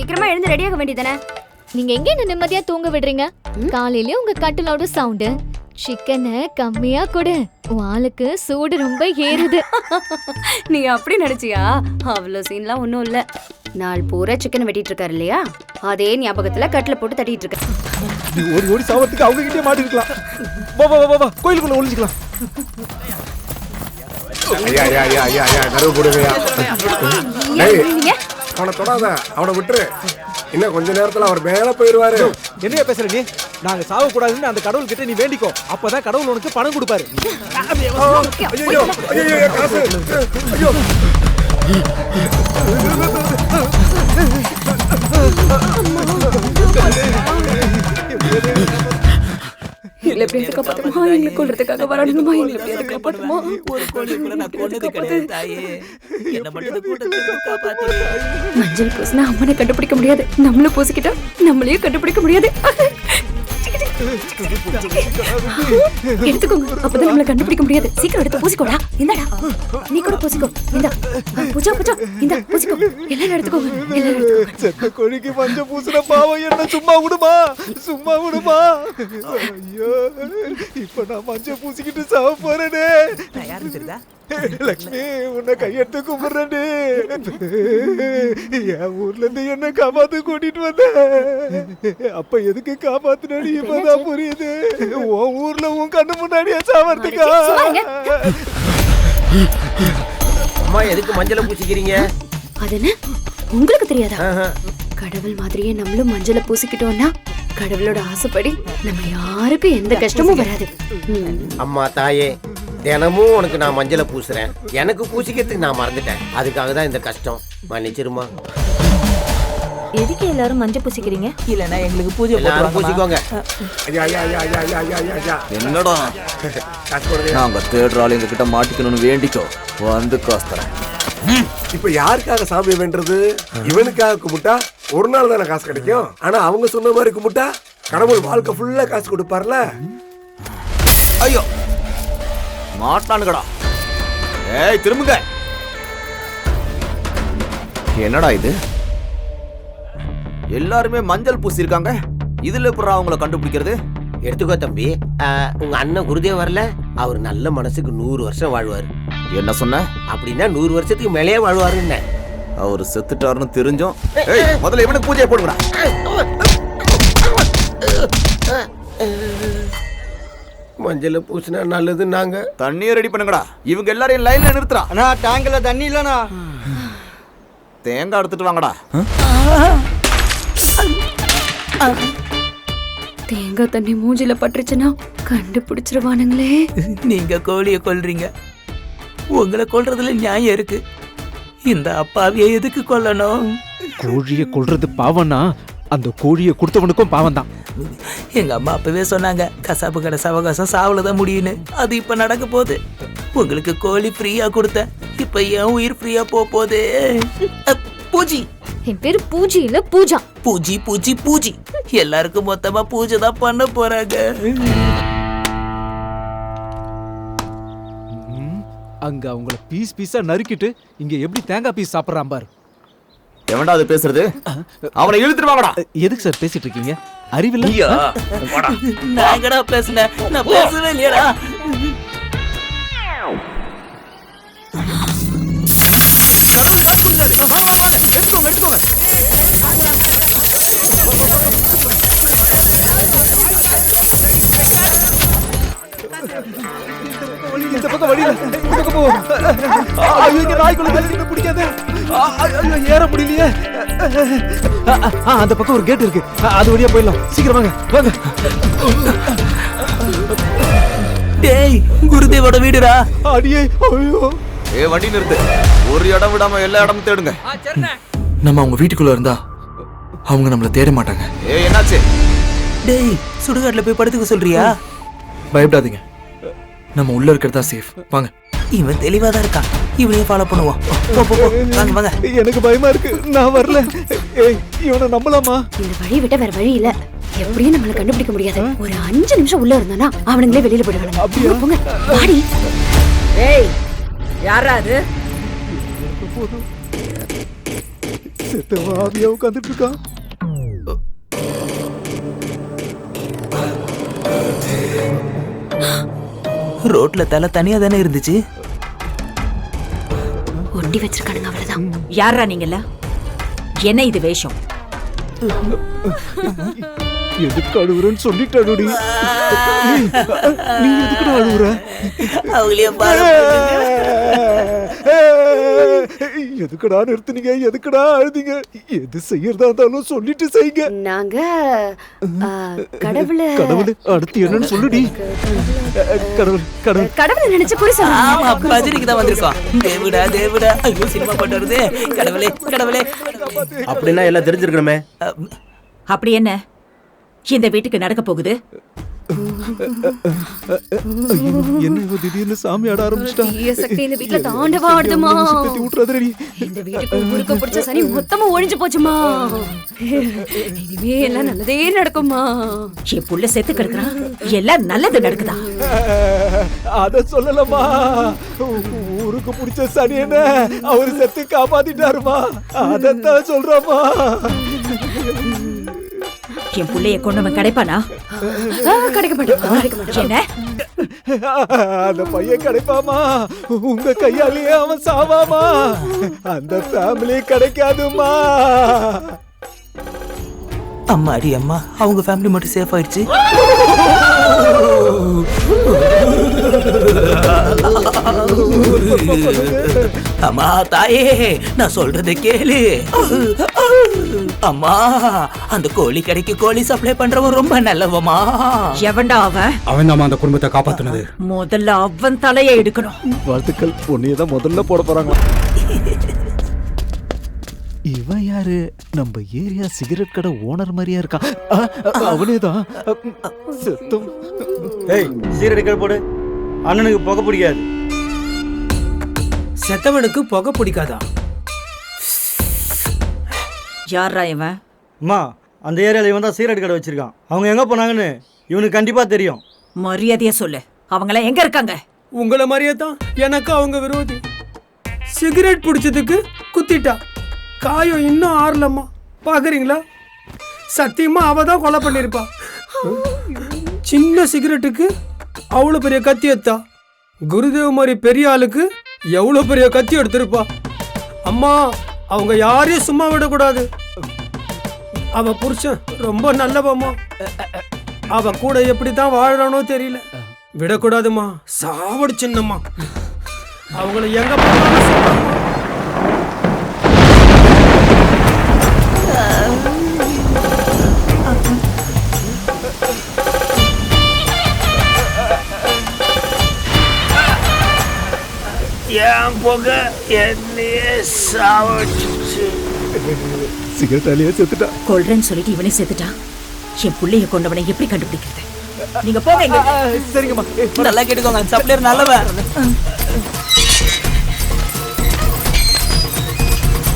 சீக்கிரமா எழுந்து ரெடியாக வேண்டியதானே. நீங்க எங்க என்ன நிம்மதியா தூங்க விடுறீங்க? காலையில உங்க கட்டிலோட சவுண்டு. சிக்கனை கம்மியா கொடு, வாளுக்கு சூடு ரொம்ப ஏறுது. நீ அப்படி நினைச்சியா? அவ்வளவு சீன்லாம் ஒண்ணும் இல்ல. நாள் பூரா சிக்கன் வெட்டிட்டு இருக்காரு இல்லையா, அதே ஞாபகத்துல கட்டில போட்டு தட்டிட்டு இருக்க. நீ ஓடி சாவத்துக்கு அவங்க கிட்டே மாட்டிருக்கலாம். வா வா வா வா, கோயிலுக்குள்ள ஒளிஞ்சிக்கலாம். ஐயா ஐயா ஐயா ஐயா ஐயா நரவு போடுங்கயா. அவனை தொடாத, அவனை விட்டுரு. இன்னும் கொஞ்ச நேரத்துல அவர் மேல போயிருவாரு. என்னையா பேசுற நீ? நாங்க சாவ கூடாதுன்னு அந்த கடவுள் கிட்ட நீ வேண்டிக்கோ, அப்பதான் கடவுள் உனக்கு பணம் கொடுப்பாரு. ஐயோ ஐயோ காசு. ஐயோ இல்ல எப்படியாவது காப்பாத்துமா, எங்களை கொல்றதுக்காக வரணுமா, எங்களை எப்படியாவது காப்பாத்துமா. ஒரு கோழி கூட நான் கொன்னது கிடையாது தாயே. என்ன மட்டும் கூட்டத்துக்கு காப்பாத்தி. மஞ்சள் பூசினா அம்மனை கண்டுபிடிக்க முடியாது, நம்மளும் பூசிக்கிட்டா நம்மளையும் கண்டுபிடிக்க முடியாது. எடுத்துக்கோங்க, அப்பதான் நம்மள கண்டுபிடிக்க முடியாது. சீக்கிரம் எடுத்து பூசிக்கோடா. இந்தாடா, நீ கூட பூசிக்கோ. இந்தா பூஜா பூஜா, இந்தா பூசிக்கோ. எல்லாரும் எடுத்துக்கோங்க, எல்லாரும் எடுத்துக்கோங்க. செத்த கோழிக்கு மஞ்சள் பூசுற பாவம் என்ன சும்மா விடுமா? சும்மா விடுமா? ஐயோ, இப்ப நான் மஞ்சள் பூசிக்கிட்டு சாவ போறேனே. நான் யாரு தெரியுதா? லட்சுமி, உன்னை கையெடுத்து கும்பிடுறேன். என் ஊர்ல இருந்து என்ன காப்பாத்து கூட்டிட்டு வந்த, அப்ப எதுக்கு காப்பாத்துனடி இப்பதான் புரியுது. உன் ஊர்ல உன் கண்ணு முன்னாடியே சாவறதுக்கா? அம்மா எதுக்கு மஞ்சளை பூசிக்கிறீங்க? அது என்ன உங்களுக்கு தெரியாதா? கடவுள் மாதிரியே நம்மளும் மஞ்சளை பூசிக்கிட்டோம்னா கடவுளோட ஆசைப்படி நம்ம யாருக்கும் எந்த கஷ்டமும் வராது. அம்மா தாயே, தினமும் உனக்கு நான் மஞ்சளை பூசுறேன், எனக்கு பூசிக்கிறதுக்கு நான் மறந்துட்டேன். அதுக்காக தான் இந்த கஷ்டம், மன்னிச்சிருமா. எதுக்கு எல்லாரும் மஞ்சள் பூசிக்கிறீங்க? இல்லனா எங்களுக்கு பூஜை எல்லாரும் பூசிக்கோங்க. ஐயா ஐயா ஐயா ஐயா ஐயா ஐயா ஐயா. என்னடா காசு போடுங்க. நாங்க தேடுறாள் எங்க கிட்ட மாட்டிக்கணும்னு வேண்டிக்கோ, வந்து காசு தரேன். இப்ப யாருக்காக சாமி வேண்டது? இவனுக்காக கும்பிட்டா ஒரு நாள் தானே காசு கிடைக்கும். ஆனா அவங்க சொன்ன மாதிரி கும்பிட்டா கடவுள் வாழ்க்கை ஃபுல்லா காசு கொடுப்பார்ல. ஐயோ மாட்டானுங்கடா. ஏய் திரும்புங்க. என்னடா இது? எல்லாருமே மஞ்சள் பூசி இருக்காங்க, இதுல எப்படா அவங்கள கண்டுபிடிக்கிறது? எடுத்துக்கோ தம்பி, உங்க அண்ணன் குருதேவ் வரல, அவர் நல்ல மனசுக்கு 100 வருஷம் வாழ்வாரு. என்ன சொன்ன? அப்படின்னா 100 வருஷத்துக்கு மேலேயே வாழ்வாருன்னு. அவரு செத்துட்டாருன்னு தெரிஞ்சோம். ஏய் முதல்ல இவனுக்கு பூஜையை போடுங்கடா. மஞ்சளை பூசினா நல்லது. நாங்க தண்ணியை ரெடி பண்ணுங்கடா. இவங்க எல்லாரையும் லைன்ல நிறுத்துறா. அண்ணா டேங்க்ல தண்ணி இல்லண்ணா. தேங்காய் எடுத்துட்டு வாங்கடா. தேங்காய் தண்ணி மூஞ்சில பட்டுருச்சுன்னா கண்டுபிடிச்சிருவானுங்களே. நீங்க கோழிய கொல்றீங்க, உங்களை கொல்றதுல நியாயம் இருக்கு. இந்த அப்பாவியை எதுக்கு கொல்லணும்? கோழியை கொல்றது பாவம்னா அந்த கோழியை கொடுத்தவனுக்கும் பாவம் தான். எங்க அம்மா அப்பவே சொன்னாங்க, கசாப்பு கடை சவகாசம் சாவலதான் முடியும்னு. அது இப்ப நடக்க போகுது. உங்களுக்கு கோழி ஃப்ரீயா கொடுத்தேன், இப்ப என் உயிர் ஃப்ரீயா போகுது. பூஜி, என் பேரு பூஜி இல்ல பூஜா. பூஜி பூஜி பூஜி, எல்லாருக்கும் மொத்தமா பூஜை தான் பண்ண போறாங்க. அங்க அவங்கள பீஸ் பீஸா நறுக்கிட்டு இங்க எப்படி தேங்காய் பீஸ் சாப்பிடுறான் பாரு. எவன்டா அது பேசுறது? அவனை இழுத்துட்டு வாங்கடா. எதுக்கு சார் பேசிட்டு இருக்கீங்க? அறிவில்ல? நான் எங்கடா பேசுனேன்? நான் பேசவே இல்லையடா. எடுத்துக்கோங்க எடுத்துக்கோங்க. இந்த பக்கம் வழியில இந்த பக்கம் போ. ஐயோ இங்க நாய்க்குள்ள தள்ளிட்டு பிடிக்காத. ஐயோ ஏற முடியலையே. அந்த பக்கம் ஒரு கேட் இருக்கு, அது வழியா போயிடலாம். சீக்கிரம் வாங்க வாங்க. டேய், குருதேவோட வீடுடா. அடியே ஐயோ. வண்டி நிறுத்து. ஒரு இடம் விடாம எல்லா இடமும் தேடுங்க. நம்ம அவங்க வீட்டுக்குள்ள இருந்தா அவங்க நம்மள தேட மாட்டாங்க. என்னாச்சு? டேய், சுடுகாட்டுல போய் படுத்துக்க சொல்றியா? பயப்படாதீங்க, நம்ம உள்ள இருக்கிறதா சேஃப். வாங்க. இவன் தெளிவாதான் இருக்கான், இவனையும் ஃபாலோ பண்ணுவோம். போ போ வாங்க வாங்க. எனக்கு பயமா இருக்கு, நான் வரல. ஏய் இவனை நம்பலாமா? இந்த வழி விட்ட வேற வழி இல்ல. எப்படியும் நம்மள கண்டுபிடிக்க முடியாது. ஒரு 5 நிமிஷம் உள்ள இருந்தானா அவனுங்களே வெளியில போயிடுவாங்க. அப்படியே போங்க வாடி. ஏய் யாரா அது? செத்தவன் ஆவியா உட்காந்துட்டு இருக்கான். ரோட்ல தலை தனியா தானே இருந்துச்சு. ஒண்டி வச்சிருக்கானுங்க அவ்வளவுதான். யாரா நீங்கள? என்ன இது வேஷம்? எதுக்கு அழுவுறன்னு சொல்லிட்டாடி. நீ எதுக்கு அழுவுற? அவங்களையும் எதுக்குடா நிறுத்துனீங்க? எதுக்குடா அழுதீங்க? எது செய்யறதா இருந்தாலும் சொல்லிட்டு செய்யுங்க. நாங்க கடவுளை அடுத்து என்னன்னு சொல்லுடி. கடவுளை நினைச்சு குறி ஆமா பஜனைக்கு தான் வந்திருக்கோம். தேவுடா தேவுடா. ஐயோ சினிமா பாட்டு வருது. கடவுளே கடவுளே. அப்படின்னா எல்லாம் தெரிஞ்சிருக்கணுமே. அப்படி என்ன இந்த வீட்டுக்கு நடக்க போகுது? என்ன திடீர்னு சாமி ஆட ஆரம்பிச்சிட்டா? சக்தி இந்த வீட்டுல தாண்டவா ஆடுதுமா. இந்த வீட்டுக்கு ஊருக்கு பிடிச்ச சனி மொத்தமா ஒழிஞ்சு போச்சுமா. இனிமே எல்லாம் நல்லதே நடக்குமா. என் புள்ள செத்து கிடக்குறான், எல்லாம் நல்லது நடக்குதா? அத சொல்லலமா. ஊருக்கு பிடிச்ச சனி என்ன அவரு செத்து காப்பாத்திட்டாருமா. அதத்தான் சொல்றமா. என் புள்ளைய கொண்டவன் கிடைப்பானா? கிடைக்க மாட்டேன். என்ன அந்த பையன் கிடைப்பாமா? உங்க கையாலேயே அவன் சாவாமா? அந்த ஃபேமிலி கிடைக்காதுமா. அம்மாடி அம்மா, அவங்க ஃபேமிலி மட்டும் சேஃப் ஆயிடுச்சு. அம்மா தாயே, நான் சொல்றதை கேளு. அம்மா, அந்த கோழி கடைக்கு கோழி சப்ளை பண்றவன் ரொம்ப நல்லவமா. எவன்டா அவன்? அவன் தான் அந்த குடும்பத்தை காப்பாத்துனது. முதல்ல அவன் தலையை எடுக்கணும். வாழ்த்துக்கள். உன்னையதான் முதல்ல போட போறாங்களா? இவன் யாரு? நம்ம ஏரியா சிகரெட் கடை ஓனர் மாதிரியா இருக்கான். அவனேதான். செத்தம். ஏய், சீரடிக்கல் போடு. அண்ணனுக்கு புகை பிடிக்காது. செத்தவனுக்கு புகை பிடிக்காதா? யாரா இவன்? அம்மா, அந்த ஏரியால இவன் தான் சீரடி கடை வச்சிருக்கான். அவங்க எங்க போனாங்கன்னு இவனுக்கு கண்டிப்பா தெரியும். மரியாதையா சொல்லு. அவங்களாம் எங்க இருக்காங்க? உங்களை மாதிரியே தான் எனக்கு அவங்க விரோதி. சிகரெட் பிடிச்சதுக்கு குத்திட்டா. காயம் இன்னும் ஆறலம்மா. பாக்குறீங்களா? சத்தியமா அவ தான் கொலை பண்ணிருப்பா. சின்ன சிகரெட்டுக்கு அவ்வளவு பெரிய கத்தி எடுத்தா. குருதேவ் மாதிரி பெரிய ஆளுக்கு எவ்வளவு பெரிய கத்தி எடுத்திருப்பா. அம்மா, அவங்க யாரையும் சும்மா விடக்கூடாது. அவ புருஷன் ரொம்ப நல்லவம்மா. அவ கூட எப்படித்தான் வாழறானோ தெரியல. விடக்கூடாதுமா. சாவடு சின்னம்மா. அவங்கள எங்க போனாலும் சொல்றம்மா. என் புகை என்னையே சாவடிச்சு. சிகரெட்டாலேயே செத்துட்டா. கொல்றேன்னு சொல்லிட்டு இவனே செத்துட்டான். என் புள்ளைய கொண்டவனை எப்படி கண்டுபிடிக்கிறது? நீங்க போங்க. சரிங்கம்மா. நல்லா கேட்டுக்கோங்க, சப்ளையர் நல்லவன்.